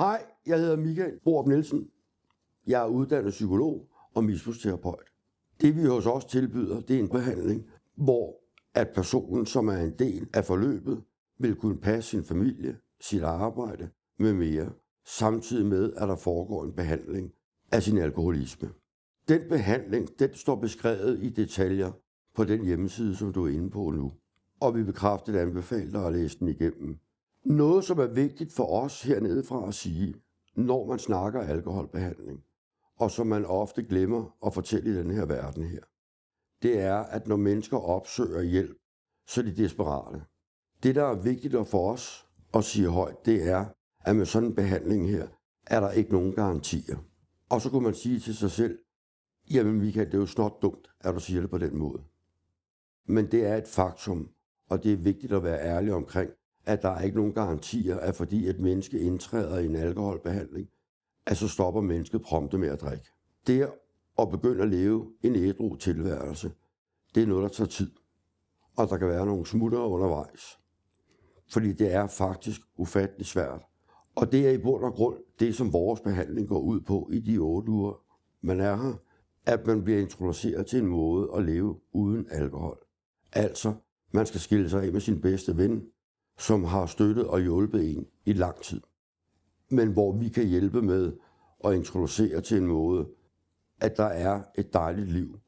Hej, jeg hedder Michael Borup Nielsen. Jeg er uddannet psykolog og misbrugsterapeut. Det vi hos os tilbyder, det er en behandling, hvor at personen, som er en del af forløbet, vil kunne passe sin familie, sit arbejde med mere, samtidig med, at der foregår en behandling af sin alkoholisme. Den behandling, den står beskrevet i detaljer på den hjemmeside, som du er inde på nu. Og vi vil kraftigt anbefale dig at læse den igennem. Noget, som er vigtigt for os hernede fra at sige, når man snakker alkoholbehandling, og som man ofte glemmer at fortælle i den her verden her, det er, at når mennesker opsøger hjælp, så er de desperate. Det, der er vigtigt for os at sige højt, det er, at med sådan en behandling her, er der ikke nogen garantier. Og så kunne man sige til sig selv, jamen Michael, det er jo snot dumt, at du siger det på den måde. Men det er et faktum, og det er vigtigt at være ærlig omkring, at der er ikke nogen garantier, at fordi et menneske indtræder i en alkoholbehandling, at så stopper mennesket prompte med at drikke. Det at begynde at leve en ædru tilværelse, det er noget, der tager tid. Og der kan være nogle smuttere undervejs. Fordi det er faktisk ufattelig svært. Og det er i bund og grund det, som vores behandling går ud på i de 8 uger, man er her, at man bliver introduceret til en måde at leve uden alkohol. Altså, man skal skille sig af med sin bedste ven, som har støttet og hjulpet en i lang tid. Men hvor vi kan hjælpe med at introducere til en måde, at der er et dejligt liv,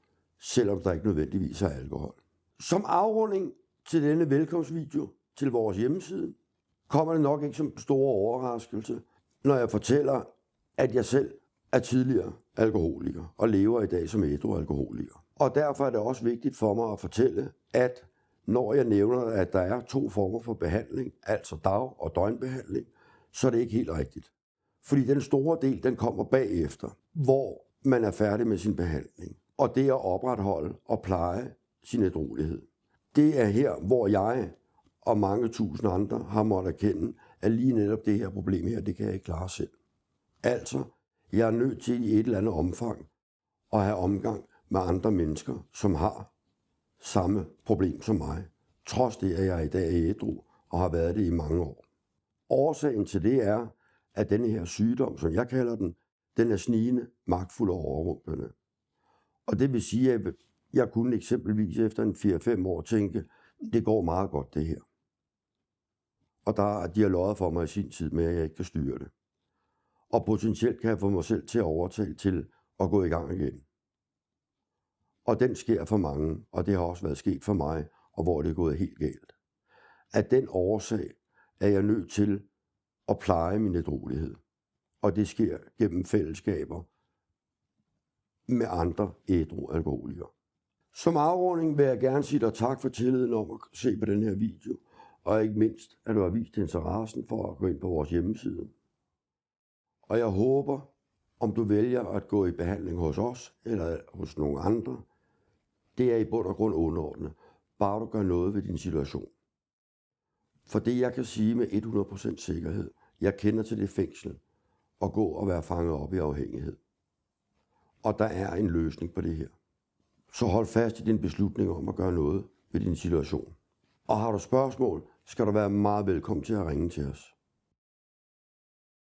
selvom der ikke nødvendigvis er alkohol. Som afrunding til denne velkomstvideo til vores hjemmeside, kommer det nok ikke som stor overraskelse, når jeg fortæller, at jeg selv er tidligere alkoholiker og lever i dag som ædru alkoholiker. Og derfor er det også vigtigt for mig at fortælle, at når jeg nævner, at der er 2 former for behandling, altså dag- og døgnbehandling, så er det ikke helt rigtigt. Fordi den store del, den kommer bagefter, hvor man er færdig med sin behandling. Og det at opretholde og pleje sin ædruelighed. Det er her, hvor jeg og mange tusind andre har måttet erkende, at lige netop det her problem her, det kan jeg ikke klare selv. Altså, jeg er nødt til i et eller andet omfang at have omgang med andre mennesker, som har samme problem som mig. Trods det, at jeg i dag er ædru og har været det i mange år. Årsagen til det er, at denne her sygdom, som jeg kalder den, den er snigende, magtfuld og overrumplende. Og det vil sige, at jeg kunne eksempelvis efter en 4-5 år tænke, det går meget godt det her. Og de har løjet for mig i sin tid med, at jeg ikke kan styre det. Og potentielt kan jeg få mig selv til at overtale til at gå i gang igen. Og den sker for mange, og det har også været sket for mig, og hvor det er gået helt galt. Af den årsag er jeg nødt til at pleje min ædruelighed. Og det sker gennem fællesskaber med andre ædru alkoholikere. Som afrunding vil jeg gerne sige dig tak for tilliden om at se på den her video, og ikke mindst, at du har vist interessen for at gå ind på vores hjemmeside. Og jeg håber, om du vælger at gå i behandling hos os eller hos nogle andre, det er i bund og grund underordnet, bare du gør noget ved din situation. For det jeg kan sige med 100% sikkerhed, jeg kender til det fængsel at gå og være fanget op i afhængighed. Og der er en løsning på det her. Så hold fast i din beslutning om at gøre noget ved din situation. Og har du spørgsmål, skal du være meget velkommen til at ringe til os.